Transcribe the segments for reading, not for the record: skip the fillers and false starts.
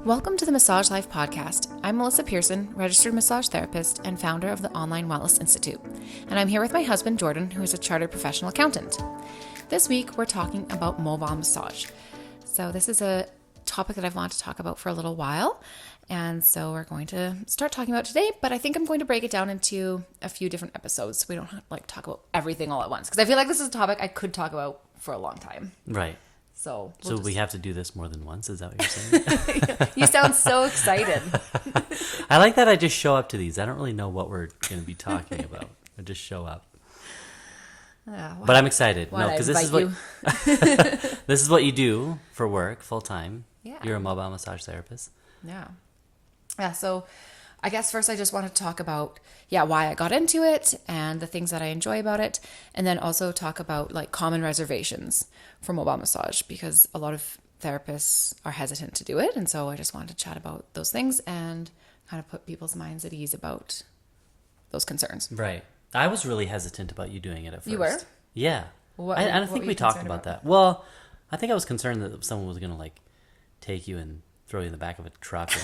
Welcome to the Massage Life podcast. I'm Melissa Pearson, registered massage therapist and founder of the Online Wellness Institute. And I'm here with my husband, Jordan, who is a chartered professional accountant. This week, we're talking about mobile massage. So this is a topic that I've wanted to talk about for a little while. And so we're going to start talking about it today, but I think I'm going to break it down into a few different episodes so we don't have to talk about everything all at once. Because I feel like this is a topic I could talk about for a long time. Right. So we have to do this more than once? Is that what you're saying? You sound so excited. I like that I just show up to these. I don't really know what we're going to be talking about. I just show up. But I'm excited. No, because this is what you do for work full time. Yeah. You're a mobile massage therapist. Yeah, so I guess first I just want to talk about, why I got into it and the things that I enjoy about it. And then also talk about common reservations for mobile massage because a lot of therapists are hesitant to do it. And so I just wanted to chat about those things and kind of put people's minds at ease about those concerns. Right. I was really hesitant about you doing it at first. You were? Yeah. I don't think we talked about that. Well, I think I was concerned that someone was going to take you and throw you in the back of a truck and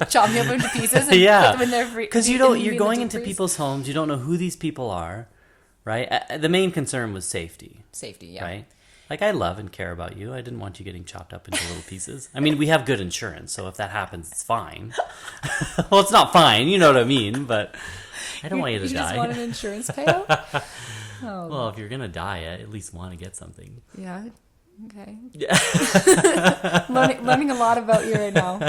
chop me up into pieces and put them in there because you're going into people's homes. You don't know who these people are, right? The main concern was safety. Right? I love and care about you. I didn't want you getting chopped up into little pieces. I mean, we have good insurance, so if that happens, it's fine. Well, it's not fine, you know what I mean, but I don't want you to die. You just want an insurance payout? Oh. Well, if you're going to die, I at least want to get something. Yeah. Okay. learning a lot about you right now.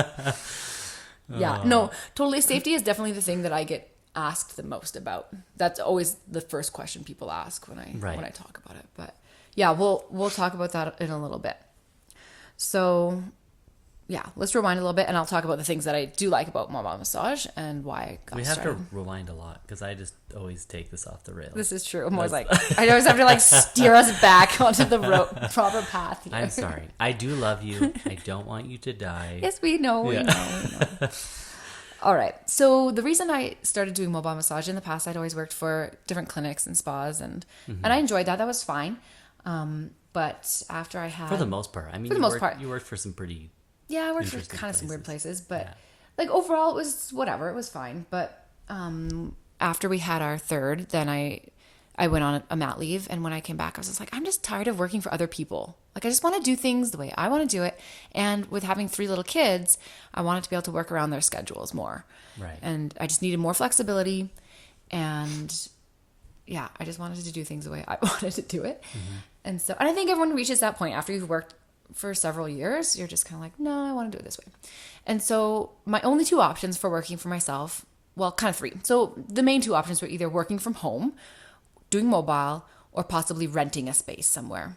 Yeah, no, totally. Safety is definitely the thing that I get asked the most about. That's always the first question people ask when I talk about it. But yeah, we'll talk about that in a little bit. So yeah, let's rewind a little bit, and I'll talk about the things that I do like about mobile massage and why I got started. We have to rewind a lot because I just always take this off the rails. This is true. I'm always I always have to steer us back onto the proper path here. I'm sorry. I do love you. I don't want you to die. Yes, we know. We know. All right. So the reason I started doing mobile massage in the past, I'd always worked for different clinics and spas, and I enjoyed that. That was fine. But after I had... For the most part. I mean, you worked for some pretty... Yeah, I worked for kind of some weird places, but overall it was whatever. It was fine. But after we had our third, then I went on a mat leave, and when I came back, I was just I'm just tired of working for other people. I just want to do things the way I want to do it. And with having 3 little kids, I wanted to be able to work around their schedules more. Right. And I just needed more flexibility, and I just wanted to do things the way I wanted to do it. And I think everyone reaches that point after you've worked for several years. You're just kind of no, I want to do it this way. And so my only 2 options for working for myself, well, kind of 3. So the main 2 options were either working from home, doing mobile, or possibly renting a space somewhere.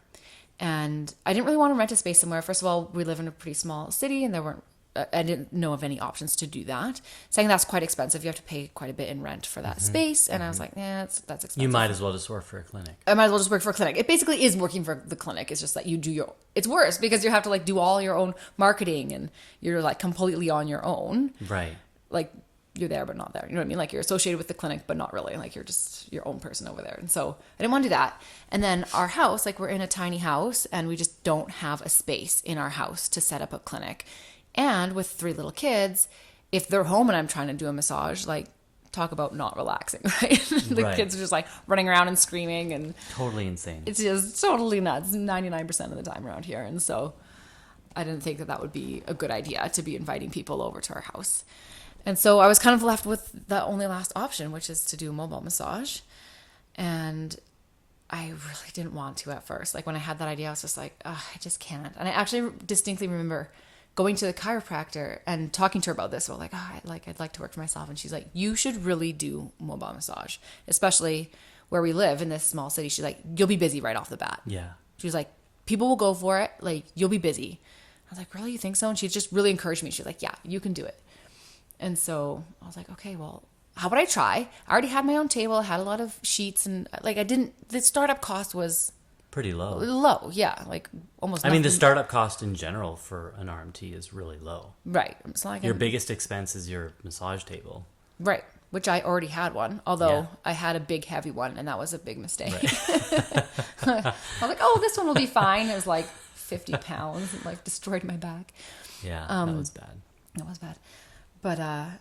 And I didn't really want to rent a space somewhere. First of all, we live in a pretty small city, and I didn't know of any options to do that. Saying that's quite expensive. You have to pay quite a bit in rent for that space. And I was that's expensive. You might as well just work for a clinic. I might as well just work for a clinic. It basically is working for the clinic. It's just that you do it's worse because you have to do all your own marketing, and you're completely on your own. Right. You're there, but not there. You know what I mean? You're associated with the clinic, but not really. You're just your own person over there. And so I didn't want to do that. And then our house, we're in a tiny house, and we just don't have a space in our house to set up a clinic. And with 3 little kids, if they're home and I'm trying to do a massage, talk about not relaxing, right? The kids are just running around and screaming, and totally insane. It's just totally nuts 99% of the time around here. And so I didn't think that would be a good idea to be inviting people over to our house. And so I was kind of left with the only last option, which is to do mobile massage. And I really didn't want to at first. When I had that idea, I was just I just can't. And I actually distinctly remember going to the chiropractor and talking to her about this. Well, I'd like to work for myself. And she's you should really do mobile massage, especially where we live in this small city. She's you'll be busy right off the bat. Yeah. She was people will go for it. You'll be busy. I was really, you think so? And she just really encouraged me. She's yeah, you can do it. And so I was okay, well, how about I try? I already had my own table. I had a lot of sheets, and the startup cost was pretty low. Low, yeah, almost nothing. I mean, the startup cost in general for an RMT is really low. Right. It's not your biggest expense is your massage table. Right. Which I already had one, although I had a big, heavy one, and that was a big mistake. Right. I was oh, this one will be fine. It was 50 pounds and like destroyed my back. Yeah, that was bad. That was bad. But I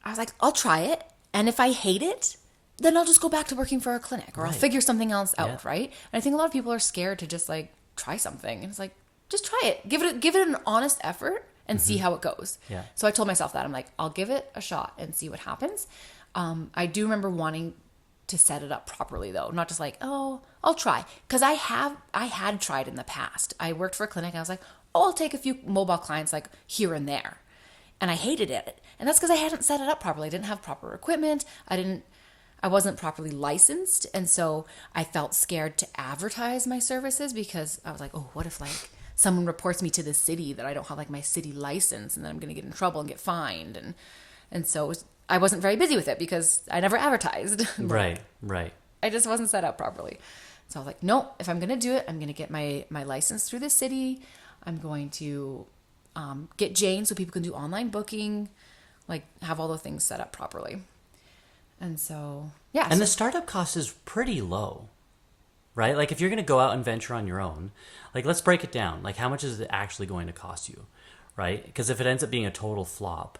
was like, I'll try it. And if I hate it, then I'll just go back to working for a clinic or I'll figure something else out, right? And I think a lot of people are scared to just like try something. And it's like, just try it. Give it an honest effort and see how it goes. Yeah. So I told myself that. I'm like, I'll give it a shot and see what happens. I do remember wanting to set it up properly though, not just like, oh, I'll try. Because I had tried in the past. I worked for a clinic and I was like, oh, I'll take a few mobile clients like here and there. And I hated it. And that's because I hadn't set it up properly. I didn't have proper equipment. I wasn't properly licensed. And so I felt scared to advertise my services because I was like, oh, what if like someone reports me to the city that I don't have like my city license and then I'm going to get in trouble and get fined. And so I wasn't very busy with it because I never advertised. Right. I just wasn't set up properly. So I was like, no, if I'm going to do it, I'm going to get my license through the city. I'm going to get Jane so people can do online booking, like have all the things set up properly. And so, yeah. And the startup cost is pretty low, right? Like if you're going to go out and venture on your own, like let's break it down. Like how much is it actually going to cost you, right? Because if it ends up being a total flop,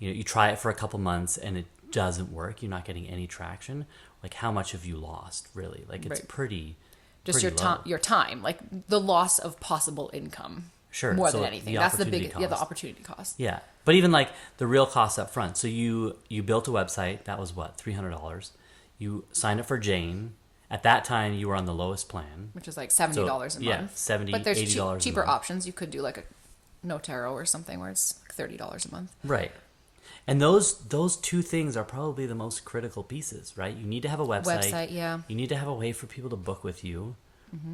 you try it for a couple months and it doesn't work, you're not getting any traction. Like how much have you lost, really? Like it's pretty just your time, like the loss of possible income. Sure. More than anything. That's the big, the opportunity cost. Yeah. But even like the real cost up front. So you built a website. That was what, $300. You signed up for Jane. At that time, you were on the lowest plan. Which is like $70 a month. Yeah, $70, but there's $80 cheaper a month. options. You could do like a Notaro or something where it's like $30 a month. Right. And those two things are probably the most critical pieces, right? You need to have a website. Yeah. You need to have a way for people to book with you.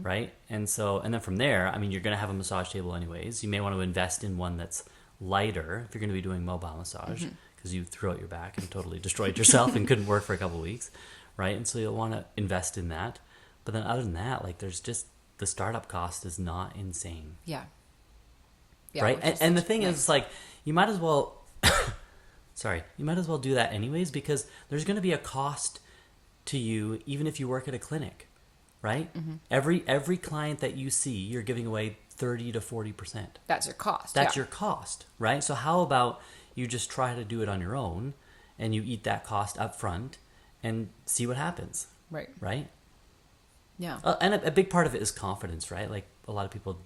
Right. And then from there, I mean, you're going to have a massage table anyways. You may want to invest in one that's lighter if you're going to be doing mobile massage because you threw out your back and totally destroyed yourself and couldn't work for a couple of weeks. Right. And so you'll want to invest in that. But then other than that, like there's just the startup cost is not insane. Yeah. Right. And the thing is like, you might as well, you might as well do that anyways, because there's going to be a cost to you, even if you work at a clinic. Right? Every client that you see, you're giving away 30 to 40%. That's your cost. That's your cost, right? So how about you just try to do it on your own and you eat that cost up front and see what happens. Right. Right? Yeah. And a big part of it is confidence, right? Like a lot of people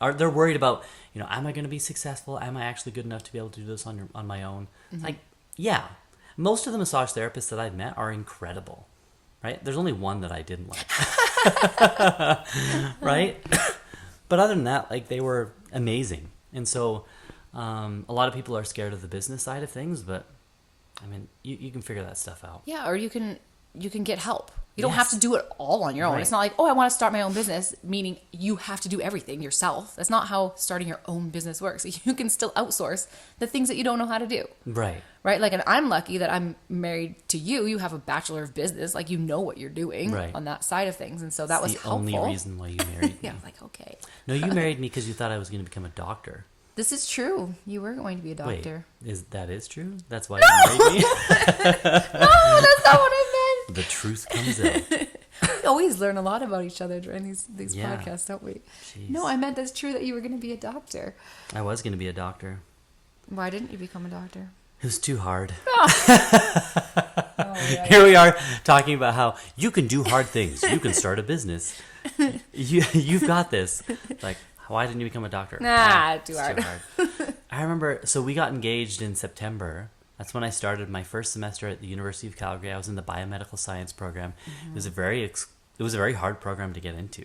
they're worried about, am I going to be successful? Am I actually good enough to be able to do this on my own? Like, yeah. Most of the massage therapists that I've met are incredible. Right? There's only one that I didn't like. Right? But other than that, like they were amazing. And so a lot of people are scared of the business side of things, but I mean, you can figure that stuff out. Yeah, or you can get help. You don't have to do it all on your own. Right. It's not like, I want to start my own business, meaning you have to do everything yourself. That's not how starting your own business works. You can still outsource the things that you don't know how to do. Right. Right? Like, and I'm lucky that I'm married to you. You have a Bachelor of Business. Like, you know what you're doing on that side of things. And so that was helpful. The only reason why you married me. Yeah, I was like, okay. No, you married me because you thought I was going to become a doctor. This is true. You were going to be a doctor. Wait, that is true? That's why you married me? No, that's not what I meant. The truth comes out. We always learn a lot about each other during these podcasts, don't we? Jeez. No, I meant that's true that you were going to be a doctor. I was going to be a doctor. Why didn't you become a doctor? It was too hard. Yeah. Here we are talking about how you can do hard things. You can start a business. You've got this. Like, why didn't you become a doctor? Too hard. I remember, so we got engaged in September. That's when I started my first semester at the University of Calgary. I was in the biomedical science program. It was a very hard program to get into.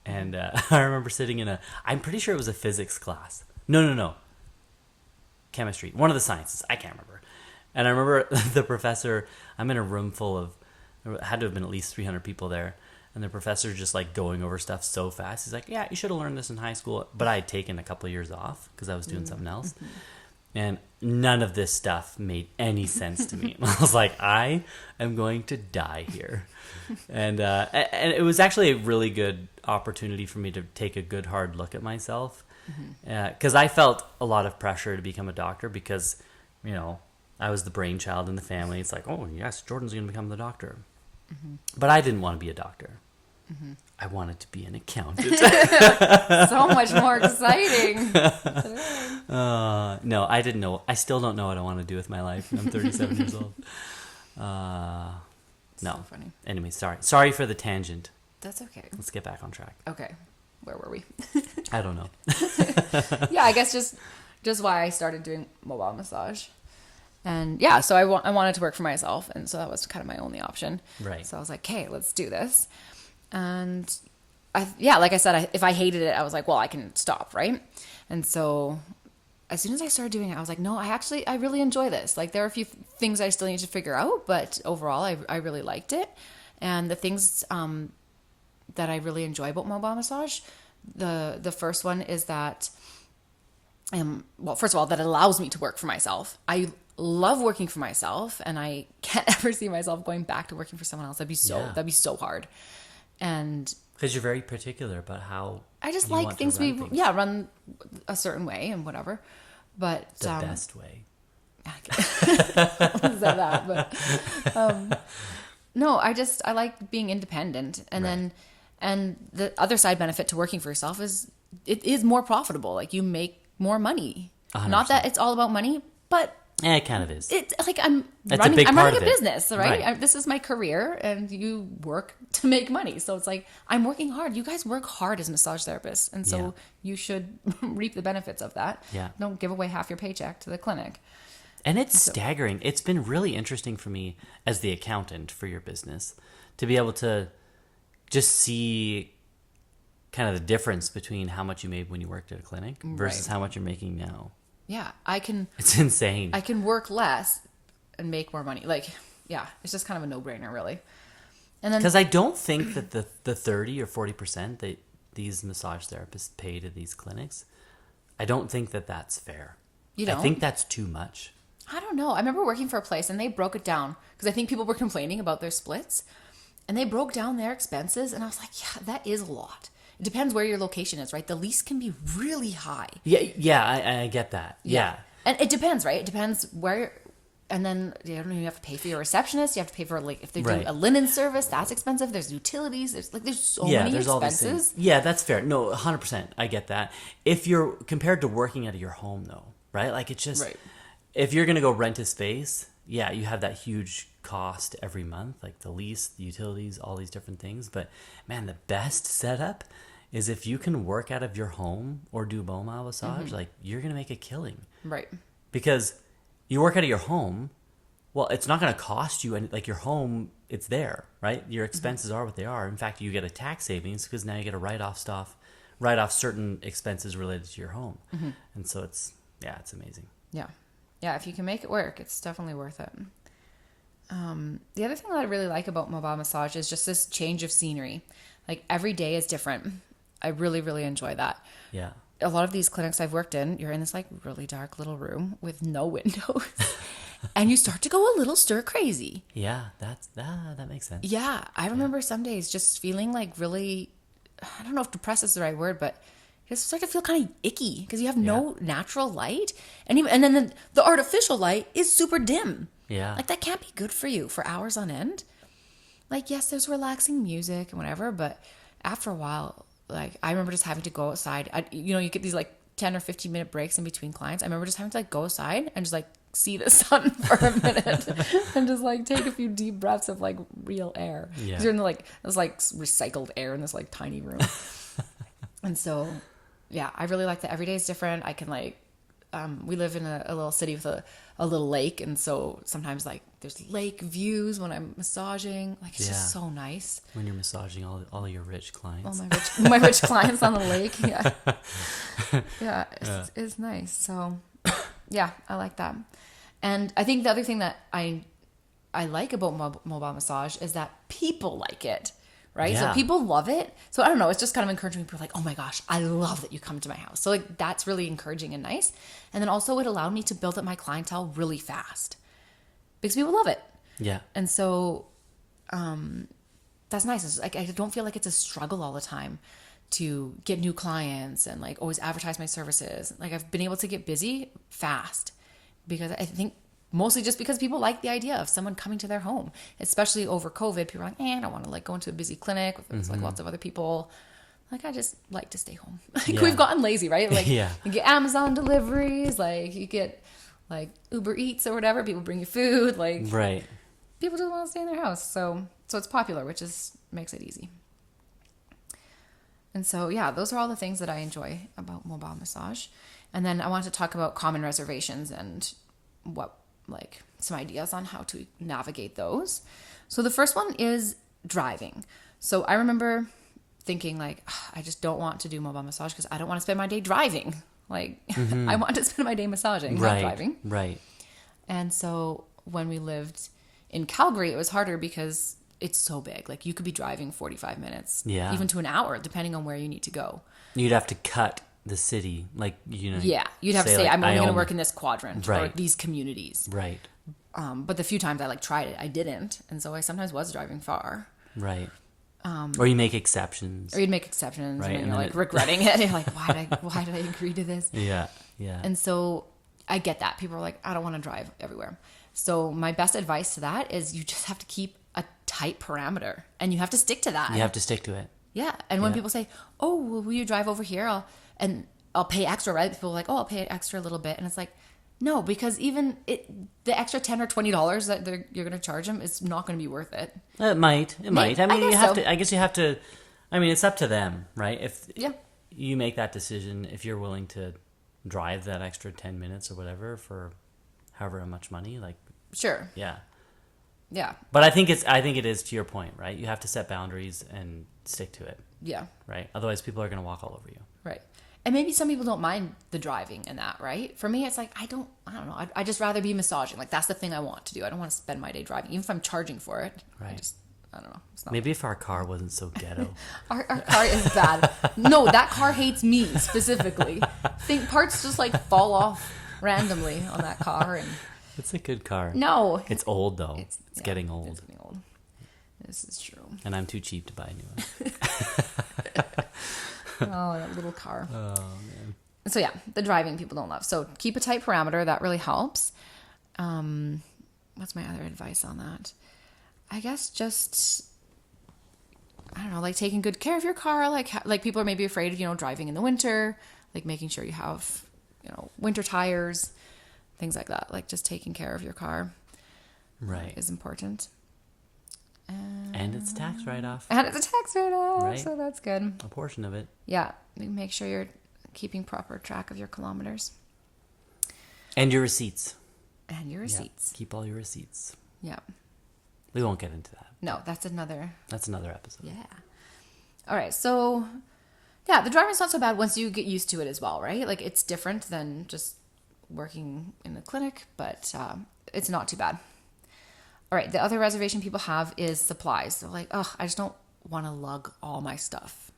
And I remember sitting in I'm pretty sure it was a physics class. No. Chemistry. One of the sciences. I can't remember. And I remember the professor, I'm in a room full of, there had to have been at least 300 people there. And the professor just like going over stuff so fast. He's like, yeah, you should have learned this in high school. But I had taken a couple of years off because I was doing something else. And none of this stuff made any sense to me. I was like, I am going to die here. And it was actually a really good opportunity for me to take a good hard look at myself. Because I felt a lot of pressure to become a doctor because, I was the brainchild in the family. It's like, oh, yes, Jordan's going to become the doctor. But I didn't want to be a doctor. I wanted to be an accountant. So much more exciting. No, I didn't know. I still don't know what I want to do with my life. I'm 37 years old. No. So funny. Anyway, sorry for the tangent. That's okay. Let's get back on track. Okay. Where were we? I don't know. Yeah, I guess just why I started doing mobile massage. And yeah, so I wanted to work for myself. And so that was kind of my only option. Right. So I was like, okay, let's do this. And like I said, if I hated it, I was like, well, I can stop. Right. And so as soon as I started doing it, I was like, no, I really enjoy this. Like there are a few things I still need to figure out, but overall I really liked it. And the things, that I really enjoy about mobile massage, the first one is that, well, first of all, that it allows me to work for myself. I love working for myself, and I can't ever see myself going back to working for someone else. That'd be so hard. And because you're very particular about how I just like things to be run a certain way and whatever. But the best way. Said that, but no, I like being independent, and then the other side benefit to working for yourself is it is more profitable. Like you make more money. 100%. Not that it's all about money, but it kind of is. It's like I'm running a business, right? This is my career, and you work to make money. So it's like I'm working hard. You guys work hard as massage therapists, and so you should reap the benefits of that. Yeah. Don't give away half your paycheck to the clinic. And it's staggering. It's been really interesting for me as the accountant for your business to be able to just see kind of the difference between how much you made when you worked at a clinic versus how much you're making now. Yeah, it's insane. I can work less and make more money. Like, yeah, it's just kind of a no-brainer, really. And then because I don't think that the 30 or 40% that these massage therapists pay to these clinics, I don't think that that's fair. You don't? I think that's too much. I don't know. I remember working for a place and they broke it down because I think people were complaining about their splits, and they broke down their expenses, and I was like, yeah, that is a lot. It depends where your location is, right? The lease can be really high. Yeah, I get that. Yeah. And it depends, right? It depends where, and then you have to pay for your receptionist. You have to pay for, like, if they do a linen service, that's expensive. There's utilities. There's so many expenses. All these things. Yeah, that's fair. No, 100%. I get that. If you're compared to working out of your home, though, right? Like it's just, if you're going to go rent a space, yeah, you have that huge cost every month, like the lease, the utilities, all these different things. But man, the best setup is if you can work out of your home or do mobile massage, like you're going to make a killing. Right. Because you work out of your home, well, it's not going to cost you, like your home, it's there, right? Your expenses are what they are. In fact, you get a tax savings because now you get to write off certain expenses related to your home. And so it's amazing. Yeah. Yeah, if you can make it work, it's definitely worth it. The other thing that I really like about mobile massage is just this change of scenery. Like every day is different. I really, really enjoy that. Yeah. A lot of these clinics I've worked in, you're in this like really dark little room with no windows and you start to go a little stir crazy. Yeah, that makes sense. Yeah. I remember some days just feeling like really, I don't know if depressed is the right word, but you just start to feel kind of icky because you have no natural light. And then the artificial light is super dim. Yeah. Like that can't be good for you for hours on end. Like, yes, there's relaxing music and whatever, but after a while, like I remember just having to go outside. You get these like 10 or 15 minute breaks in between clients. I remember just having to like go outside and just like see the sun for a minute and just like take a few deep breaths of like real air. Yeah. 'Cause you're in this like recycled air in this like tiny room. And so, yeah, I really like that. Every day is different. I can like, we live in a little city with a little lake, and so sometimes like there's lake views when I'm massaging. Like it's just so nice when you're massaging all your rich clients. All my rich clients on the lake. Yeah, it's nice. So yeah, I like that. And I think the other thing that I like about mobile massage is that people like it. Right? Yeah. So people love it. So I don't know. It's just kind of encouraging. People like, oh my gosh, I love that you come to my house. So like that's really encouraging and nice. And then also it allowed me to build up my clientele really fast because people love it. Yeah. And so that's nice. It's like I don't feel like it's a struggle all the time to get new clients and like always advertise my services. Like I've been able to get busy fast because I think mostly just because people like the idea of someone coming to their home, especially over COVID. People are like, I don't want to like go into a busy clinic with like lots of other people. Like, I just like to stay home. Like, we've gotten lazy, right? Like, you get Amazon deliveries, like you get like Uber Eats or whatever. People bring you food, like people just want to stay in their house. So it's popular, which makes it easy. And so, yeah, those are all the things that I enjoy about mobile massage. And then I want to talk about common reservations and like some ideas on how to navigate those. So the first one is driving. So I remember thinking like, I just don't want to do mobile massage because I don't want to spend my day driving. Like, I want to spend my day massaging, not driving. Right. And so when we lived in Calgary, it was harder because it's so big. Like, you could be driving 45 minutes, even to an hour, depending on where you need to go. You'd have to cut the city, like, you know. Yeah, you'd have to say, like, I'm only going to work in this quadrant or these communities. Right. But the few times I like tried it, I didn't, and so I sometimes was driving far. Right. Or you make exceptions. Or you'd make exceptions, right? And you're like regretting it. You're like, why did I agree to this? Yeah. And so I get that. People are like, I don't want to drive everywhere. So my best advice to that is you just have to keep a tight parameter, and you have to stick to that. You have to stick to it. Yeah. And when people say, "Oh, well, will you drive over here?" I'll pay extra, right? People are like, "Oh, I'll pay extra a little bit," and it's like, no, because even the extra $10 or $20 that you're going to charge them is not going to be worth it. It might. I mean, you have to. I guess you have to. I mean, it's up to them, right? If you make that decision, if you're willing to drive that extra 10 minutes or whatever for however much money, like sure, yeah. But I think it is to your point, right? You have to set boundaries and stick to it. Yeah. Right. Otherwise, people are going to walk all over you. Right. And maybe some people don't mind the driving and that, right? For me, it's like, I don't know. I'd just rather be massaging. Like, that's the thing I want to do. I don't want to spend my day driving, even if I'm charging for it. Right. I don't know. Maybe if our car wasn't so ghetto. Our car is bad. No, that car hates me specifically. Think parts just like fall off randomly on that car. And it's a good car. No. It's old, though. It's getting old. It's getting old. This is true. And I'm too cheap to buy a new one. Oh, that little car. Oh, man. So, yeah, the driving people don't love. So, keep a tight parameter. That really helps. What's my other advice on that? I guess just, I don't know, like taking good care of your car. Like people are maybe afraid of, driving in the winter. Like making sure you have, winter tires, things like that. Like just taking care of your car. Right. Is important. And it's tax write-off. Right. So that's good. A portion of it. Yeah. Make sure you're keeping proper track of your kilometers. And your receipts. Yeah. Keep all your receipts. Yeah. We won't get into that. No, that's another episode. Yeah. All right. So, yeah, the driving's not so bad once you get used to it as well, right? Like, it's different than just working in the clinic, but it's not too bad. All right, the other reservation people have is supplies. They're like, oh, I just don't want to lug all my stuff.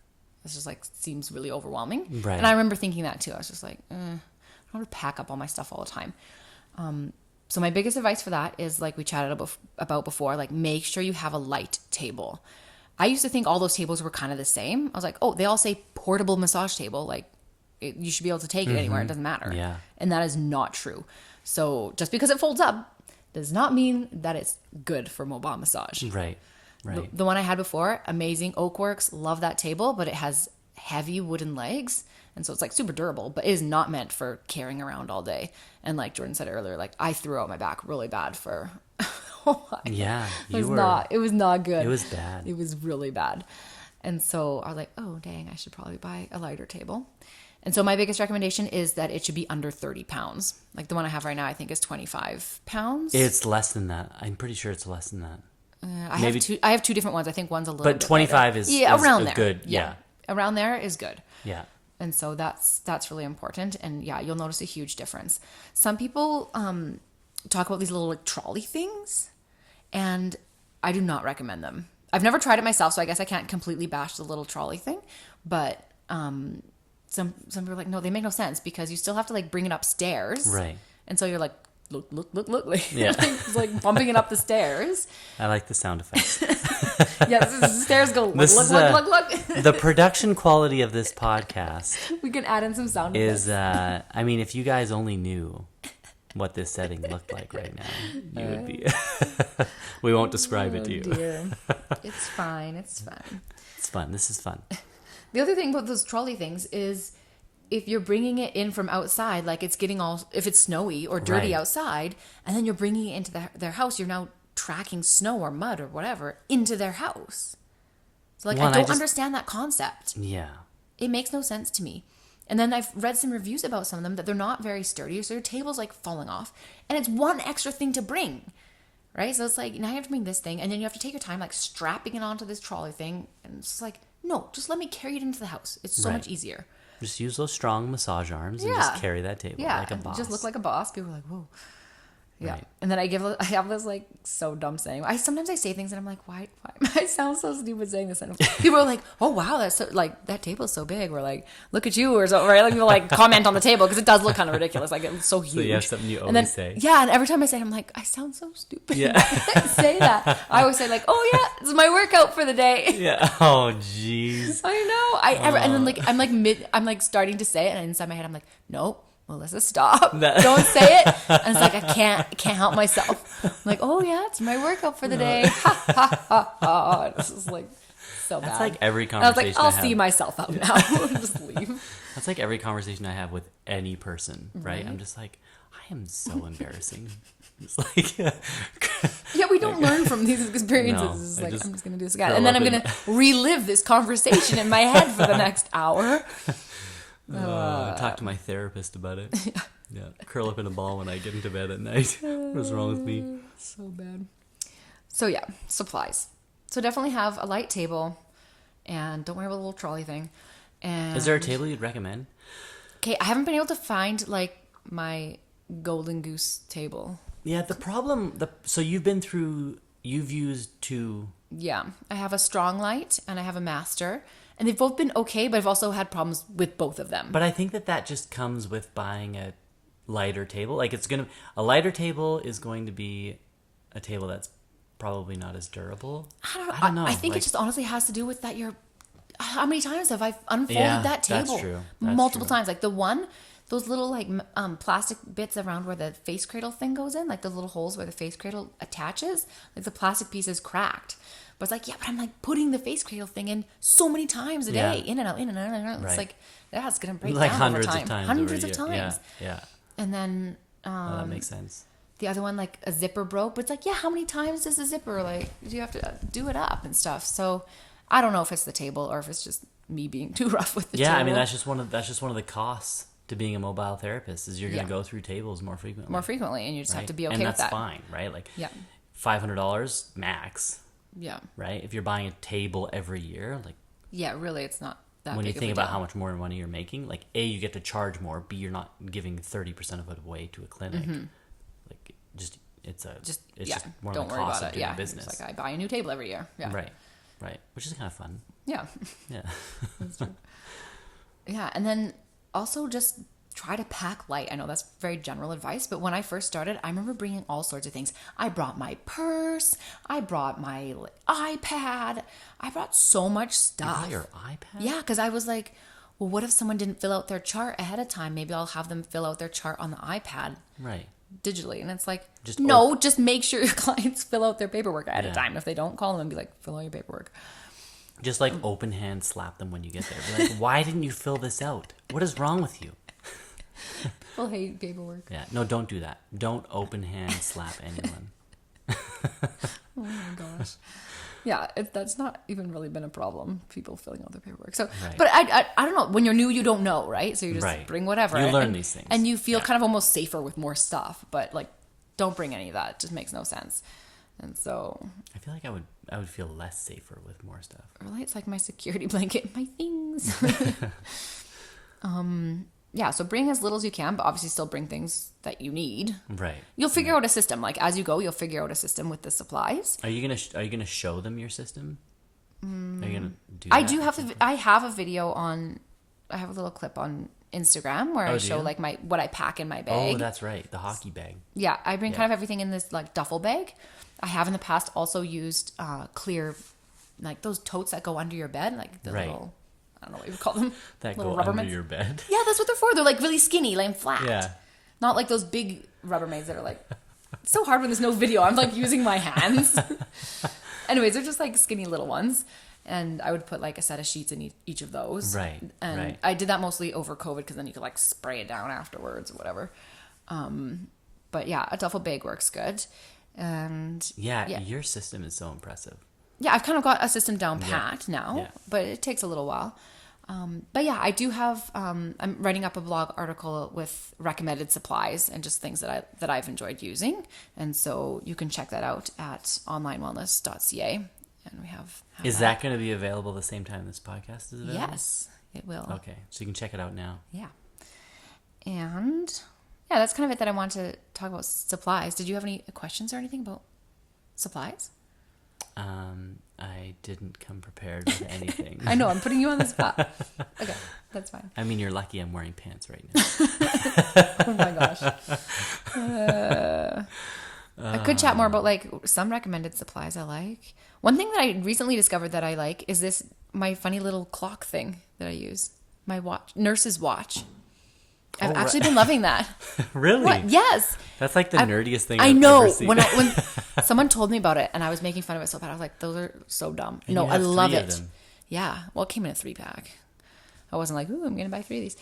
This just like seems really overwhelming. Right. And I remember thinking that too. I was just like, I don't want to pack up all my stuff all the time. So my biggest advice for that is like we chatted about before, like make sure you have a light table. I used to think all those tables were kind of the same. I was like, oh, they all say portable massage table. Like you should be able to take it anywhere. It doesn't matter. Yeah. And that is not true. So just because it folds up does not mean that it's good for mobile massage. Right. The one I had before, amazing, Oakworks, love that table, but it has heavy wooden legs. And so it's like super durable, but it is not meant for carrying around all day. And like Jordan said earlier, like I threw out my back really bad for a while. Yeah. It was not good. It was bad. It was really bad. And so I was like, oh, dang, I should probably buy a lighter table. And so my biggest recommendation is that it should be under 30 pounds. Like the one I have right now, I think is 25 pounds. It's less than that. I'm pretty sure it's less than that. I have two different ones. I think one's a little bit 25 lighter. is around there. Good. Yeah. Around there is good. Yeah. And so that's really important. And yeah, you'll notice a huge difference. Some people talk about these little like trolley things, and I do not recommend them. I've never tried it myself, so I guess I can't completely bash the little trolley thing. But some people are like, no, they make no sense because you still have to like bring it upstairs. Right. And so you're like, look. Like, yeah. it's like bumping it up the stairs. I like the sound effects. Yeah, the stairs go look. The production quality of this podcast we can add in some sound effects. I mean, if you guys only knew what this setting looked like right now, you would be. We won't describe it to you. Dear. It's fine. It's fine. It's fun. This is fun. The other thing about those trolley things is if you're bringing it in from outside, like it's getting if it's snowy or dirty outside, and then you're bringing it into their house, you're now tracking snow or mud or whatever into their house. So like, I don't understand that concept. Yeah. It makes no sense to me. And then I've read some reviews about some of them that they're not very sturdy, so their table's like falling off, and it's one extra thing to bring. Right? So it's like, now you have to bring this thing, and then you have to take your time, like, strapping it onto this trolley thing. And it's like, no, just let me carry it into the house. It's so much easier. Just use those strong massage arms and just carry that table like a boss. Just look like a boss. People are like, whoa. Yeah. Right. And then I have this, like, so dumb saying. Sometimes I say things, and I'm like, why? I sound so stupid saying this. And people are like, oh, wow, that's so, like, that table's so big. Or like, look at you. Or so, right? Like, people, like, comment on the table, because it does look kind of ridiculous. Like, it's so huge. So you have something you always and then, say. Yeah, and every time I say it, I'm like, I sound so stupid. Yeah. I say that. I always say, like, oh, yeah, it's my workout for the day. Yeah. Oh, jeez. I know. And then, like, I'm like starting to say it, and inside my head, I'm like, nope. Melissa, stop. Don't say it. And it's like, I can't help myself. I'm like, oh yeah, it's my workout for the day. Ha ha ha ha. It's just like so bad. That's like every conversation I was like, I'll see myself out now. Just leave. That's like every conversation I have with any person, right? I'm just like, I am so embarrassing. It's like, yeah, we don't learn from these experiences. No, it's like, I'm just going to do this again. And then I'm going to relive this conversation in my head for the next hour. Talk to my therapist about it. Yeah. Curl up in a ball when I get into bed at night. What's wrong with me? So bad. So yeah, supplies. So definitely have a light table, and don't worry about the little trolley thing. And is there a table you'd recommend? Okay, I haven't been able to find like my golden goose table. Yeah, the problem. So you've used two. Yeah, I have a strong light and I have a master. And they've both been okay, but I've also had problems with both of them. But I think that just comes with buying a lighter table. Like a lighter table is going to be a table that's probably not as durable. I don't know. I think it just honestly has to do with that how many times have I unfolded that table? That's true. Multiple times. Like those little like plastic bits around where the face cradle thing goes in, like the little holes where the face cradle attaches, like the plastic piece is cracked. But it's like, yeah, but I'm like putting the face cradle thing in so many times a day, in and out, in and out, in and out. Right. It's like, that's going to break like down hundreds over time. Of times. Hundreds of times. Yeah. And then that makes sense. The other one, like a zipper broke, but it's like, yeah, how many times does a zipper, like, do you have to do it up and stuff? So I don't know if it's the table or if it's just me being too rough with the table. Yeah, I mean, that's just one of the costs to being a mobile therapist is you're going to go through tables more frequently. And you just have to be okay with that. And that's fine, right? Like $500 max. Yeah. Right? If you're buying a table every year, like... Yeah, really, it's not that when big you think of a about deal. how much more money you're making, like, A, you get to charge more, B, you're not giving 30% of it away to a clinic. Mm-hmm. Like, it's just more don't of the worry cost about of it. doing business. It's like I buy a new table every year. Yeah. Right. Which is kind of fun. Yeah. Yeah. That's true. Yeah, and then also just try to pack light. I know that's very general advice, but when I first started, I remember bringing all sorts of things. I brought my purse. I brought my iPad. I brought so much stuff. You brought your iPad? Yeah, because I was like, well, what if someone didn't fill out their chart ahead of time? Maybe I'll have them fill out their chart on the iPad. Right. Digitally. And it's like, just make sure your clients fill out their paperwork ahead of time. If they don't, call them and be like, fill out your paperwork. Just like open hand slap them when you get there. Be like, why didn't you fill this out? What is wrong with you? People hate paperwork. Yeah, no, don't do that. Don't open hand slap anyone. Oh my gosh. Yeah, that's not even really been a problem, people filling out their paperwork. So, but I don't know. When you're new, you don't know, right? So you just bring whatever. You learn these things. And you feel kind of almost safer with more stuff. But like, don't bring any of that. It just makes no sense. And so... I feel like I would feel less safer with more stuff. Really? It's like my security blanket, my things. Yeah, so bring as little as you can, but obviously still bring things that you need. Right. You'll figure out a system. Like as you go, you'll figure out a system with the supplies. Are you gonna show them your system? Are you gonna do? I have a video on. I have a little clip on Instagram where I show like what I pack in my bag. Oh, that's right, the hockey bag. Yeah, I bring kind of everything in this like duffel bag. I have in the past also used clear, like those totes that go under your bed, like the little. I don't know what you would call them. That little go under Rubbermans. your bed. Yeah, that's what they're for. They're like really skinny, like flat. Yeah. Not like those big Rubbermaids that are like so hard when there's no video. I'm like using my hands. Anyways, they're just like skinny little ones. And I would put like a set of sheets in each of those. Right. And I did that mostly over COVID because then you could like spray it down afterwards or whatever. But yeah, a duffel bag works good. And yeah, your system is so impressive. Yeah, I've kind of got a system down pat now, but it takes a little while. But yeah, I do have, I'm writing up a blog article with recommended supplies and just things that I've enjoyed using. And so you can check that out at onlinewellness.ca. And we have is that going to be available the same time this podcast is available? Yes, it will. Okay, so you can check it out now. Yeah. And yeah, that's kind of it that I want to talk about supplies. Did you have any questions or anything about supplies? I didn't come prepared with anything. I know, I'm putting you on the spot. Okay, that's fine. I mean, you're lucky I'm wearing pants right now. Oh my gosh. I could chat more about like some recommended supplies I like. One thing that I recently discovered that I like is my funny little clock thing that I use. My watch, nurse's watch. I've actually been loving that. Really? What? Yes. That's like the nerdiest thing I've ever seen. When someone told me about it and I was making fun of it so bad, I was like, those are so dumb. And no, I love it. Them. Yeah. Well, it came in a 3-pack. I wasn't like, ooh, I'm going to buy 3 of these.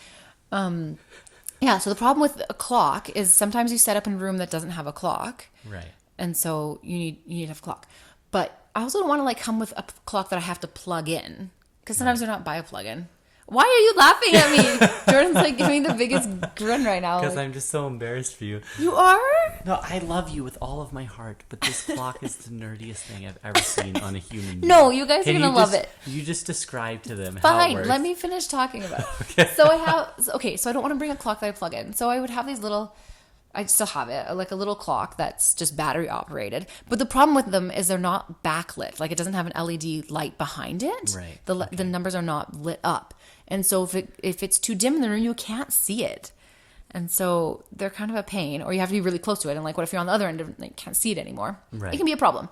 Yeah. So the problem with a clock is sometimes you set up in a room that doesn't have a clock. Right. And so you need to have a clock. But I also don't want to like come with a clock that I have to plug in because sometimes they're not by a plug-in. Why are you laughing at me? Jordan's like giving the biggest grin right now. Because I'm just so embarrassed for you. You are? No, I love you with all of my heart, but this clock is the nerdiest thing I've ever seen on a human being. No, you guys are going to love it. You just describe to them Fine, how it works. let me finish talking about it. Okay. So I don't want to bring a clock that I plug in. So I would have these little, I still have it, like a little clock that's just battery operated. But the problem with them is they're not backlit. Like it doesn't have an LED light behind it. Right. The numbers are not lit up. And so if it's too dim in the room, you can't see it. And so they're kind of a pain, or you have to be really close to it. And like, what if you're on the other end and you can't see it anymore? Right. It can be a problem.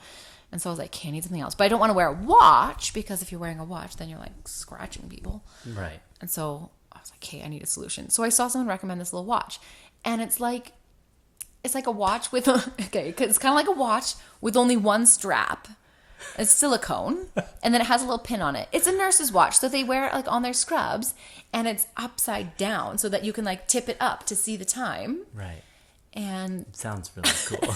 And so I was like, okay, I need something else. But I don't want to wear a watch because if you're wearing a watch, then you're like scratching people. Right. And so I was like, okay, I need a solution. So I saw someone recommend this little watch. And it's like a watch with, it's kind of like a watch with only one strap. It's silicone, and then it has a little pin on it. It's a nurse's watch, so they wear it like on their scrubs, and it's upside down so that you can like tip it up to see the time. Right. And it sounds really cool.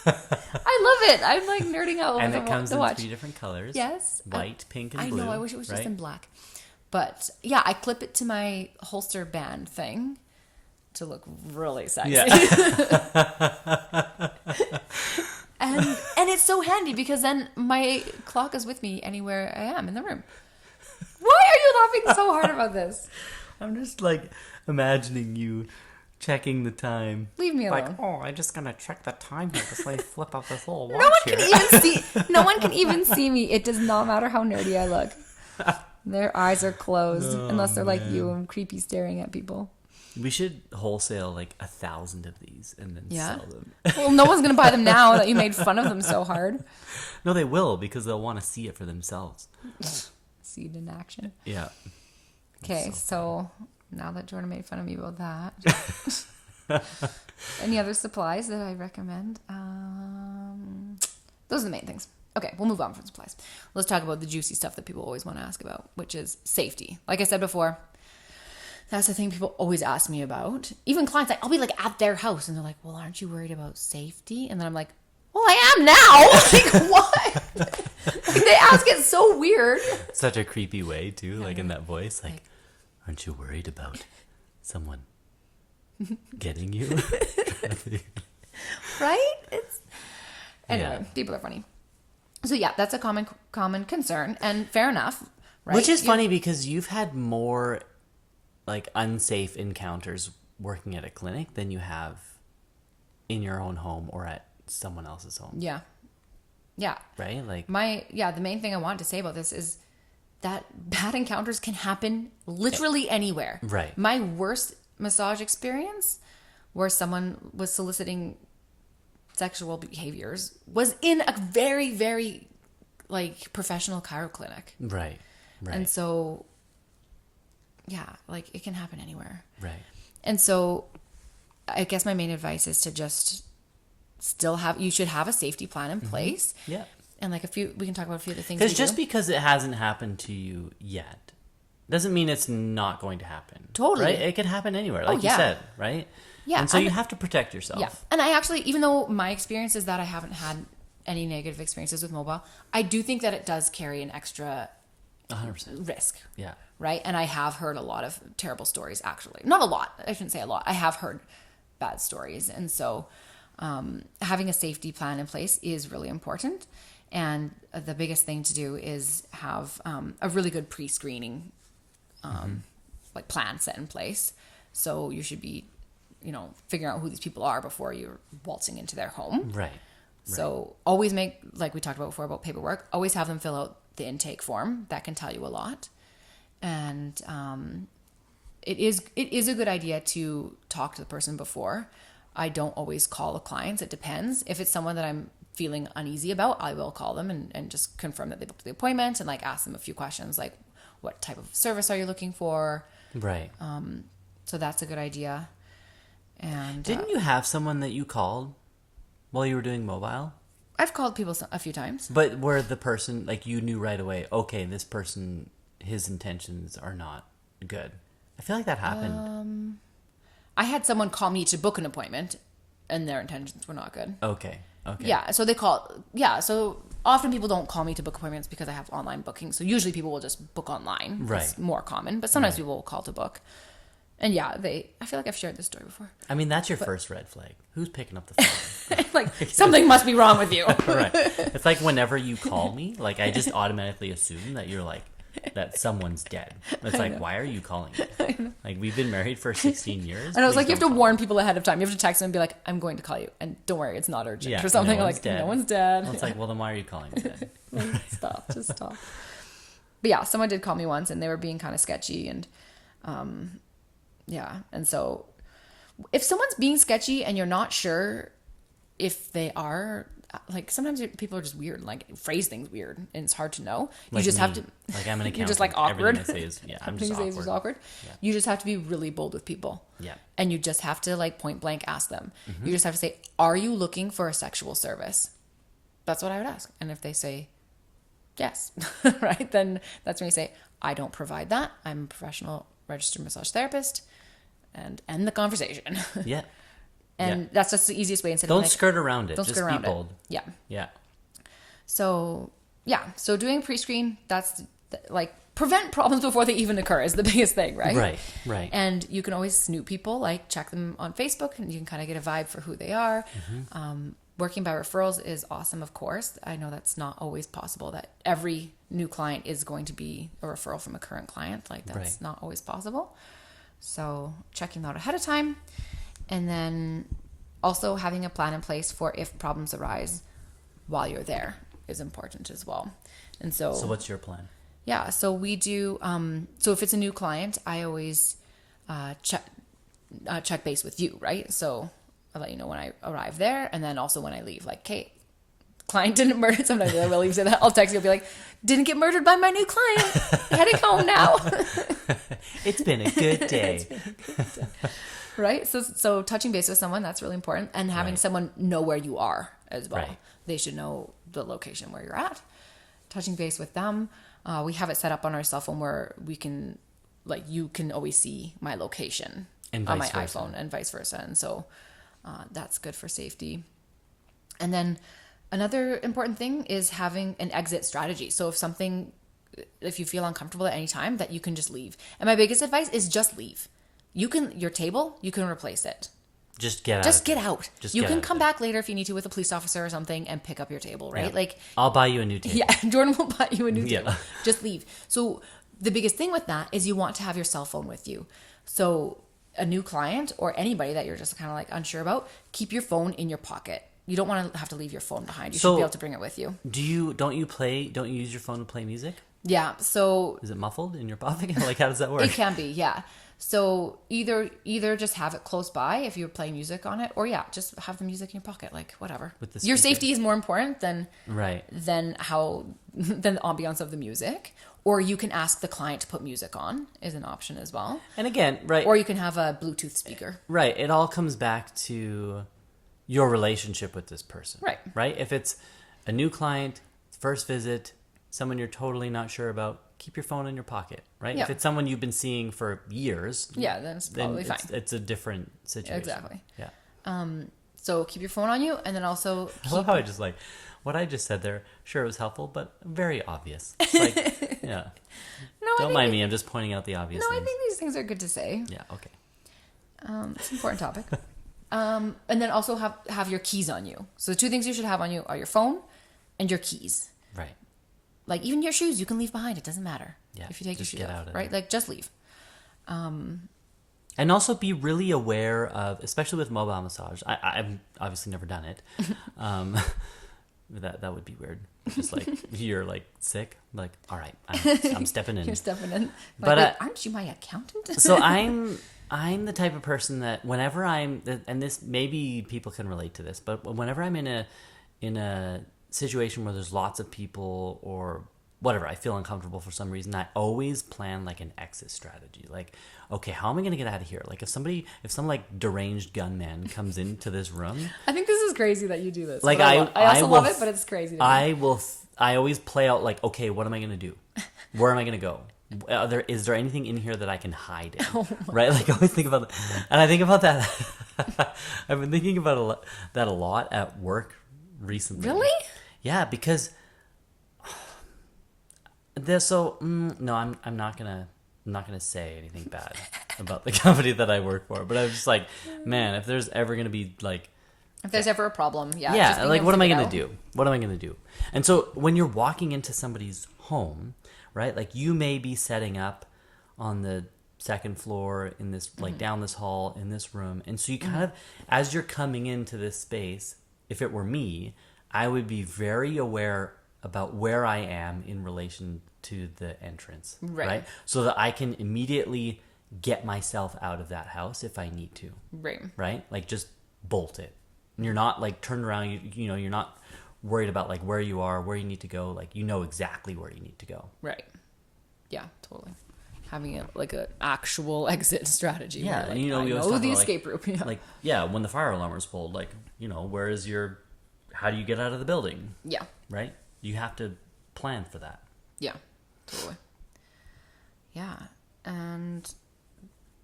I love it. I'm like nerding out over and it comes the in watch. 3 different colors. Yes. White, pink, and blue. I know. I wish it was just in black. But yeah, I clip it to my holster band thing to look really sexy. Yeah. And it's so handy because then my clock is with me anywhere I am in the room. Why are you laughing so hard about this? I'm just like imagining you checking the time. Leave me alone. Like, I'm just gonna check the time here before I flip up this little watch No one can even see me. It does not matter how nerdy I look. Their eyes are closed unless they're like you and creepy staring at people. We should wholesale like 1,000 of these and then sell them. Well, no one's going to buy them now that you made fun of them so hard. No, they will because they'll want to see it for themselves. See it in action. Yeah. Okay, so now that Jordan made fun of me about that. Any other supplies that I recommend? Those are the main things. Okay, we'll move on from supplies. Let's talk about the juicy stuff that people always want to ask about, which is safety. Like I said before, that's the thing people always ask me about. Even clients, like, I'll be like at their house and they're like, well, aren't you worried about safety? And then I'm like, well, I am now. Like, what? Like, they ask it so weird. Such a creepy way, too, like in that voice. Like, aren't you worried about someone getting you? Right? Anyway, people are funny. So yeah, that's a common concern, and fair enough. Right? Which is funny because you've had more like unsafe encounters working at a clinic than you have in your own home or at someone else's home. Yeah. Yeah. Right? Like the main thing I want to say about this is that bad encounters can happen literally anywhere. Right. My worst massage experience where someone was soliciting sexual behaviors was in a very, very like professional chiro clinic. Right. Right. And so yeah, like it can happen anywhere. Right. And so I guess my main advice is to just you should have a safety plan in place. Yeah. And like we can talk about a few of the things. Because just because it hasn't happened to you yet doesn't mean it's not going to happen. Totally. Right? It could happen anywhere, like you said, right? Yeah. And so you have to protect yourself. Yeah. And I actually, even though my experience is that I haven't had any negative experiences with mobile, I do think that it does carry an extra 100% risk. Yeah. Right? And I have heard a lot of terrible stories, actually. Not a lot. I shouldn't say a lot. I have heard bad stories. And so having a safety plan in place is really important. And the biggest thing to do is have a really good pre-screening like plan set in place. So you should be, figuring out who these people are before you're waltzing into their home. Right. So always make, like we talked about before about paperwork, always have them fill out the intake form. That can tell you a lot. And it is a good idea to talk to the person before. I don't always call the clients. It depends. If it's someone that I'm feeling uneasy about, I will call them and just confirm that they booked the appointment and like ask them a few questions like, what type of service are you looking for? Right. So that's a good idea. And didn't you have someone that you called while you were doing mobile? I've called people a few times. But where the person, like, you knew right away, okay, this person, his intentions are not good. I feel like that happened. I had someone call me to book an appointment, and their intentions were not good. Okay. Yeah, so they call... Yeah, so often people don't call me to book appointments because I have online booking. So usually people will just book online. Right. It's more common. But sometimes people will call to book. And yeah, I feel like I've shared this story before. I mean, that's your first red flag. Who's picking up the phone? Like, something must be wrong with you. Right. It's like whenever you call me, like, I just automatically assume that you're like, that someone's dead. It's like, why are you calling me? Like, we've been married for 16 years. And I was like, you have to warn people ahead of time. You have to text them and be like, I'm going to call you. And don't worry, it's not urgent or something. No like, no one's dead. Well, it's like, well, then why are you calling me then? Just stop. But yeah, someone did call me once and they were being kind of sketchy. And yeah. And so if someone's being sketchy and you're not sure if they are, like, sometimes people are just weird, like phrase things weird, and it's hard to know. You like just have to, like, I'm an accountant. You're just like awkward. Everything I say is, I'm just awkward. Yeah. You just have to be really bold with people. Yeah. And you just have to like point blank ask them. You just have to say, are you looking for a sexual service? That's what I would ask. And if they say yes, right, then that's when you say, I don't provide that. I'm a professional registered massage therapist, and end the conversation. Yeah. And that's just the easiest way. Instead don't of like, skirt around it. Don't just skirt around be bold. it. Yeah. Yeah. So doing pre-screen, that's like prevent problems before they even occur is the biggest thing, right? Right. And you can always snoop people, like check them on Facebook, and you can kind of get a vibe for who they are. Working by referrals is awesome, of course. I know that's not always possible, that every new client is going to be a referral from a current client. Like, that's not always possible. So checking that out ahead of time. And then also having a plan in place for if problems arise while you're there is important as well. And so what's your plan? Yeah, so we do, so if it's a new client, I always check base with you, right? So I'll let you know when I arrive there, and then also when I leave, like, Kate, client didn't murder. Sometimes I will even say that. I'll text you, I'll be like, didn't get murdered by my new client. Heading home now. It's been a good day. Right? So touching base with someone, that's really important. And having someone know where you are as well. Right. They should know the location where you're at. Touching base with them. We have it set up on our cell phone where we can, like, you can always see my location on my iPhone and vice versa. And so that's good for safety. And then another important thing is having an exit strategy. So if you feel uncomfortable at any time, that you can just leave. And my biggest advice is just leave. Your table, you can replace it. Just get out. You can come back later if you need to with a police officer or something and pick up your table, right? Yeah. Like, I'll buy you a new table. Yeah, Jordan will buy you a new table. Just leave. So the biggest thing with that is you want to have your cell phone with you. So a new client or anybody that you're just kind of like unsure about, keep your phone in your pocket. You don't want to have to leave your phone behind. You should be able to bring it with you. Don't you use your phone to play music? Yeah. So is it muffled in your pocket? Like, how does that work? It can be, yeah. So either just have it close by if you're playing music on it, or just have the music in your pocket, like whatever. With the your speaker. safety is more important than Right. than the ambiance of the music. Or you can ask the client to put music on is an option as well. And again, right. Or you can have a Bluetooth speaker. Right. It all comes back to your relationship with this person. Right. Right. If it's a new client, first visit, someone you're totally not sure about, keep your phone in your pocket. Right. Yeah. If it's someone you've been seeing for years, then it's probably fine. It's a different situation. Exactly. Yeah. So keep your phone on you, and then also I love how I just like what I just said there. Sure, it was helpful, but very obvious. It's like, yeah. Don't mind me. I'm just pointing out the obvious. No, things. I think these things are good to say. Yeah. Okay. It's an important topic. And then also have your keys on you. So the two things you should have on you are your phone and your keys. Right. Like even your shoes, you can leave behind. It doesn't matter. Yeah, if you take your just shoes get off, out of right? there. Like just leave. And also be really aware of, especially with mobile massage. I've obviously never done it. That would be weird. Just like you're like sick. Like, all right, I'm stepping in. You're stepping in. Like, But wait, aren't you my accountant? So I'm the type of person that whenever and this maybe people can relate to this, but whenever I'm in a situation where there's lots of people or whatever, I feel uncomfortable for some reason, I always plan like an exit strategy. Like, okay, how am I going to get out of here? Like if some like deranged gunman comes into this room. I think this is crazy that you do this. Like I also love will, it, but it's crazy. I always play out like, okay, what am I going to do? Where am I going to go? Is there anything in here that I can hide in? Right? Like I always think about that. And I think about that. I've been thinking about that a lot at work recently. Really? Yeah, because no, I'm not gonna say anything bad about the company that I work for. But I'm just like, man, if there's ever gonna be like, if there's ever a problem, just like being what am I able gonna to do? What am I gonna do? And so when you're walking into somebody's home, right? Like you may be setting up on the second floor in this like down this hall in this room, and so you kind of as you're coming into this space, if it were me, I would be very aware about where I am in relation to the entrance, right? So that I can immediately get myself out of that house if I need to, right? Like just bolt it. And you're not like turned around, you know, you're not worried about like where you are, where you need to go. Like you know exactly where you need to go. Right. Yeah, totally. Having like an actual exit strategy. Yeah, like, and you know, I we always know talk the about, escape route. Yeah. Like, yeah, when the fire alarm is pulled, like, you know, how do you get out of the building? Yeah. Right? You have to plan for that. Yeah, totally. Yeah. And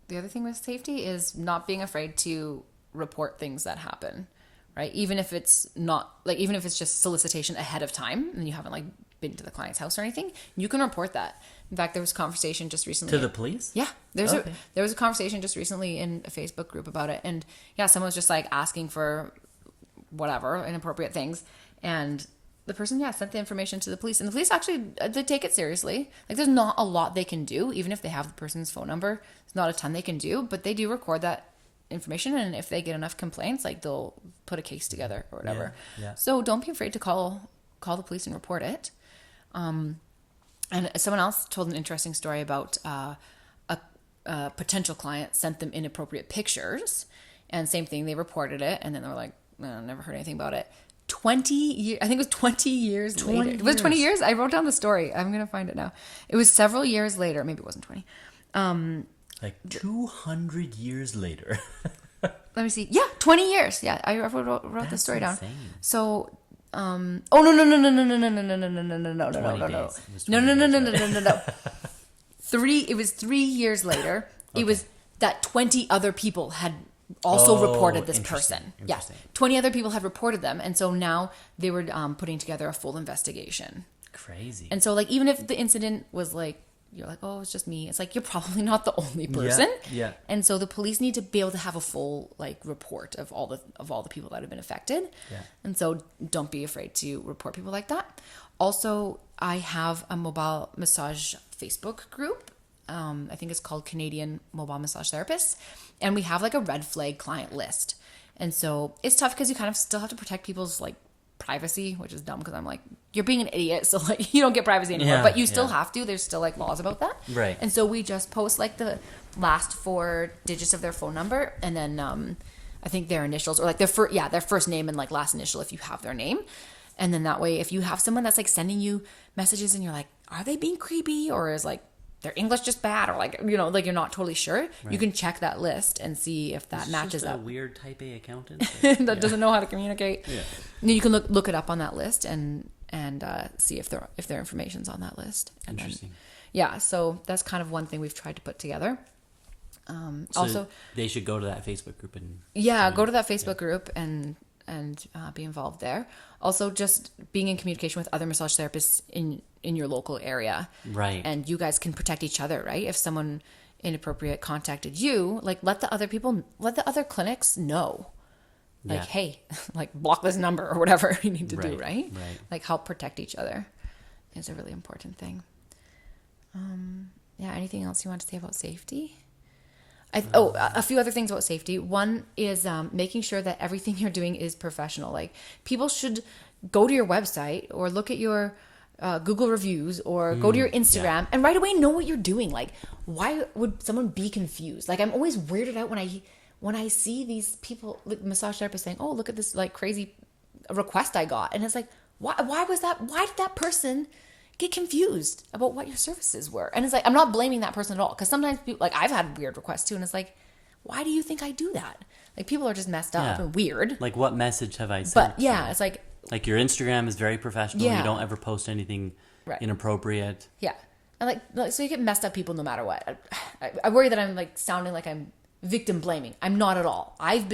the other thing with safety is not being afraid to report things that happen, right? Even if it's just solicitation ahead of time and you haven't like been to the client's house or anything, you can report that. In fact, there was conversation just recently. To the police? Yeah. There was a conversation just recently in a Facebook group about it. And yeah, someone was just like asking for whatever, inappropriate things. And the person, sent the information to the police. And the police actually, they take it seriously. Like there's not a lot they can do. Even if they have the person's phone number, there's not a ton they can do. But they do record that information. And if they get enough complaints, like they'll put a case together or whatever. Yeah. So don't be afraid to call the police and report it. And someone else told an interesting story about a potential client sent them inappropriate pictures, and same thing, they reported it, and then they were like, never heard anything about it. 20 years, I think it was 20 years later. It was 20 years? I wrote down the story. I'm going to find it now. It was several years later. Maybe it wasn't 20. Like 200 years later. Let me see. Yeah, 20 years. Yeah, I wrote the story down. So... no. 3 it was 3 years later. Okay. It was that 20 other people had also reported this person. Yeah. 20 other people had reported them, and so now they were putting together a full investigation. Crazy. And so like even if the incident was like you're like, oh, it's just me. It's like, you're probably not the only person. Yeah. And so the police need to be able to have a full like report of all the people that have been affected. Yeah. And so don't be afraid to report people like that. Also, I have a mobile massage Facebook group. I think it's called Canadian Mobile Massage Therapists. And we have like a red flag client list. And so it's tough because you kind of still have to protect people's like privacy, which is dumb because I'm like, you're being an idiot, so like you don't get privacy anymore, but you still have to. There's still like laws about that, right? And so we just post like the last 4 digits of their phone number, and then I think their initials, or like their first name and like last initial if you have their name. And then that way, if you have someone that's like sending you messages and you're like, are they being creepy, or is like their English just bad, or like, you know, like you're not totally sure, right, you can check that list and see if that matches up. A weird type A accountant that doesn't know how to communicate. Yeah. And you can look it up on that list and see if their information's on that list. And interesting. Then, so that's kind of one thing we've tried to put together. So also, they should go to that Facebook group and go to that Facebook group and be involved there. Also, just being in communication with other massage therapists in your local area, right? And you guys can protect each other, right? If someone inappropriate contacted you, like let the other clinics know, like, hey, like block this number or whatever you need to do, right? Right. Like help protect each other is a really important thing. Anything else you want to say about safety? A few other things about safety. One is making sure that everything you're doing is professional. Like people should go to your website or look at your Google reviews or go to your Instagram and right away know what you're doing. Like, why would someone be confused? Like, I'm always weirded out when I see these people, like massage therapists, saying, "Oh, look at this like crazy request I got," and it's like, why was that? Why did that person get confused about what your services were? And it's like, I'm not blaming that person at all, because sometimes people, like I've had weird requests too, and it's like, why do you think I do that? Like people are just messed up and weird. Like, what message have I sent? But it's like your Instagram is very professional. You don't ever post anything inappropriate. Yeah, and like so you get messed up people no matter what. I worry that I'm like sounding like I'm victim blaming. I'm not at all. I've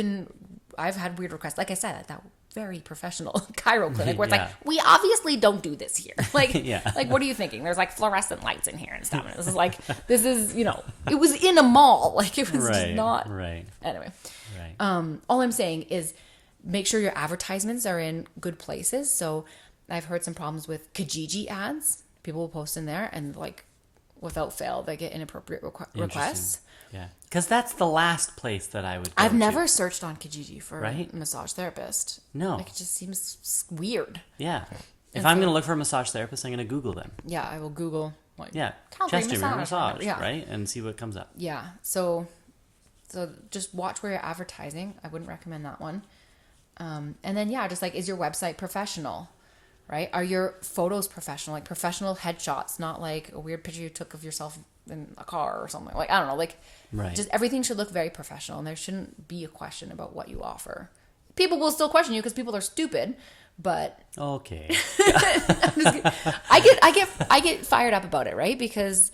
had weird requests, like I said, at that very professional chiro clinic where it's like, we obviously don't do this here. Like, like, what are you thinking? There's like fluorescent lights in here and stuff. And this is, you know, it was in a mall. Like it was just not. Right. Anyway. Right. All I'm saying is make sure your advertisements are in good places. So I've heard some problems with Kijiji ads. People will post in there and like without fail, they get inappropriate requests. Yeah. Because that's the last place that I would go I've never searched on Kijiji for a massage therapist. No. Like, it just seems weird. Yeah. If I'm going to look for a massage therapist, I'm going to Google them. Yeah, I will Google, like, Chester massage, right? And see what comes up. Yeah. So just watch where you're advertising. I wouldn't recommend that one. And then, just like, is your website professional? Right? Are your photos professional? Like, professional headshots, not like a weird picture you took of yourself in a car or something. Like, I don't know, like, just everything should look very professional, and there shouldn't be a question about what you offer. People will still question you because people are stupid, but okay. I get fired up about it, right? Because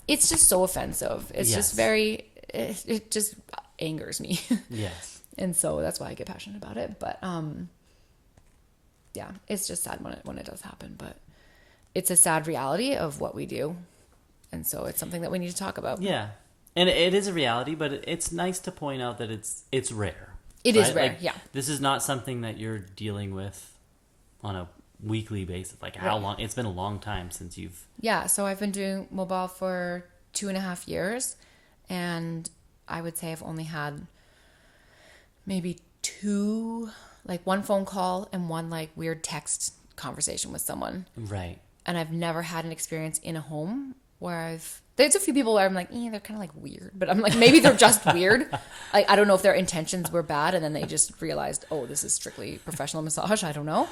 it's just so offensive. It's just very, it just angers me. Yes. And so that's why I get passionate about it. But it's just sad when it does happen, but it's a sad reality of what we do. And so it's something that we need to talk about. Yeah. And it is a reality, but it's nice to point out that it's rare. It is rare, like, this is not something that you're dealing with on a weekly basis. Like, how long? It's been a long time since you've... Yeah, so I've been doing mobile for 2.5 years, and I would say I've only had maybe 2, like one phone call and one like weird text conversation with someone. Right. And I've never had an experience in a home where there's a few people where I'm like, they're kind of like weird, but I'm like, maybe they're just weird. Like, I don't know if their intentions were bad and then they just realized, oh, this is strictly professional massage. I don't know.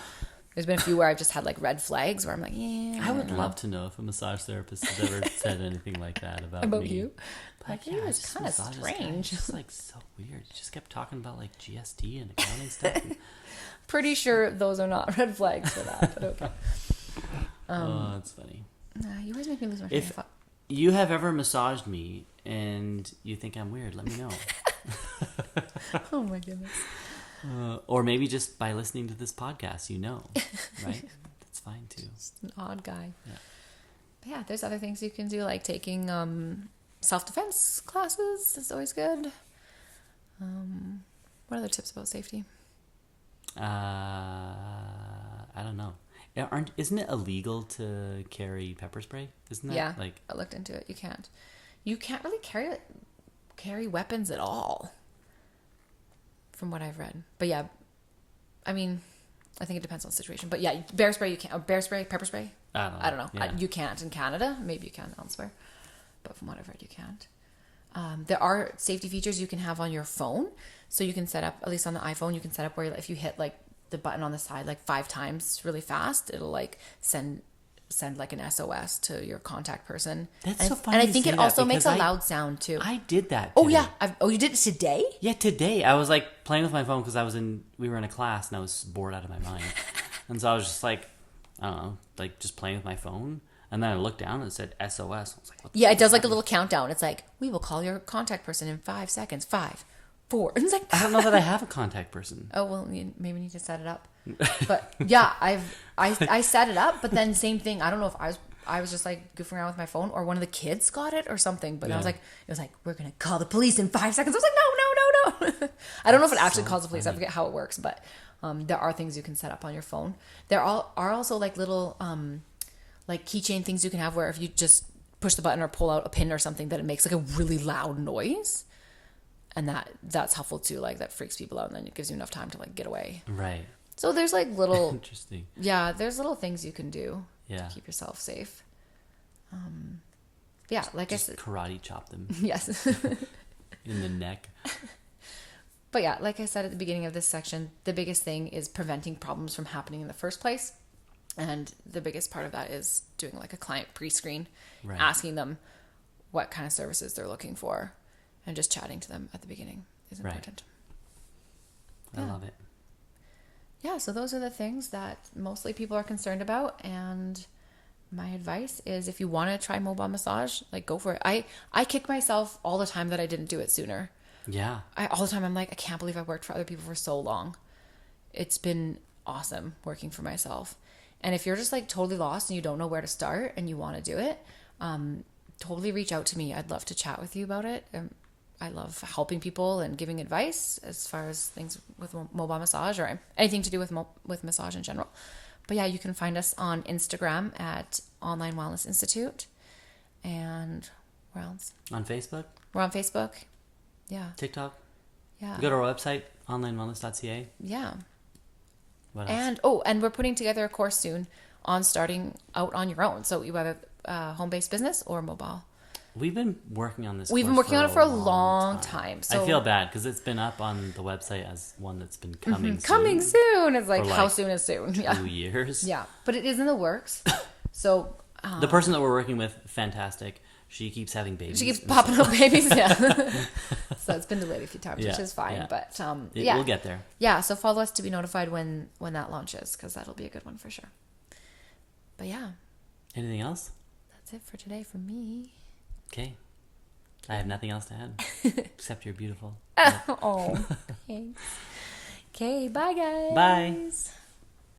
There's been a few where I've just had like red flags where I'm like, I would love to know if a massage therapist has ever said anything like that about me. You? Like, it was kind of strange. Just like so weird. You just kept talking about like GST and accounting stuff. Pretty sure those are not red flags for that, but okay. Oh, that's funny. You always make me lose my train of thought. If you have ever massaged me and you think I'm weird, let me know. Oh my goodness. Or maybe just by listening to this podcast, right? That's fine too. Just an odd guy. Yeah. But yeah, there's other things you can do, like taking self-defense classes. That's always good. What other tips about safety? I don't know. Isn't it illegal to carry pepper spray? Isn't that like... I looked into it. You can't. You can't really carry weapons at all, from what I've read. But yeah, I mean, I think it depends on the situation. But yeah, bear spray you can't. Bear spray, pepper spray. I don't know. Yeah. You can't in Canada. Maybe you can elsewhere, but from what I've read, you can't. There are safety features you can have on your phone, so you can set up, at least on the iPhone, you can set up where if you hit like the button on the side like 5 times really fast, it'll like send like an SOS to your contact person. That's so funny. And I think it also makes a loud sound too. I did that. Oh yeah. You did it today? Yeah, today. I was like playing with my phone because we were in a class and I was bored out of my mind. And so I was just like, I don't know, like just playing with my phone. And then I looked down and it said SOS. I was like, what the it does like a little countdown. It's like, we will call your contact person in 5 seconds. 5, 4. And it's like, I don't know that I have a contact person. Oh, well, you maybe need to set it up. But yeah, I set it up, but then same thing. I don't know if I was just like goofing around with my phone or one of the kids got it or something. But I was like, it was like, we're going to call the police in 5 seconds. I was like, no. I don't know if it actually calls the police. I forget how it works, but there are things you can set up on your phone. There are also like little like keychain things you can have where if you just push the button or pull out a pin or something, that it makes like a really loud noise. And that's helpful too. Like that freaks people out and then it gives you enough time to like get away. Right. So there's like little interesting. Yeah, there's little things you can do to keep yourself safe. Yeah, like just I said, karate chop them. Yes. In the neck. But yeah, like I said at the beginning of this section, the biggest thing is preventing problems from happening in the first place. And the biggest part of that is doing like a client pre-screen, asking them what kind of services they're looking for, and just chatting to them at the beginning is important. I love it. Yeah, so those are the things that mostly people are concerned about. And my advice is if you want to try mobile massage, like go for it. I kick myself all the time that I didn't do it sooner. Yeah. All the time I'm like, I can't believe I worked for other people for so long. It's been awesome working for myself. And if you're just like totally lost and you don't know where to start and you want to do it, totally reach out to me. I'd love to chat with you about it. I love helping people and giving advice as far as things with mobile massage or anything to do with massage in general. But yeah, you can find us on Instagram at Online Wellness Institute. And where else? On Facebook? We're on Facebook. Yeah. TikTok? Yeah. Go to our website, onlinewellness.ca. Yeah. What else? And we're putting together a course soon on starting out on your own. So you have a home-based business or mobile. We've been working on this. We've been working on it for a long time. So I feel bad because it's been up on the website as one that's been coming soon. Coming soon. It's like how soon is soon? 2 years. Yeah, but it is in the works. So the person that we're working with, fantastic. She keeps having babies. She keeps popping up babies. Yeah. So it's been delayed a few times, which is fine. Yeah. But we'll get there. Yeah. So follow us to be notified when that launches, because that'll be a good one for sure. But yeah. Anything else? That's it for today from me. Okay. I have nothing else to add. Except you're beautiful. Oh, thanks. Okay, bye guys. Bye.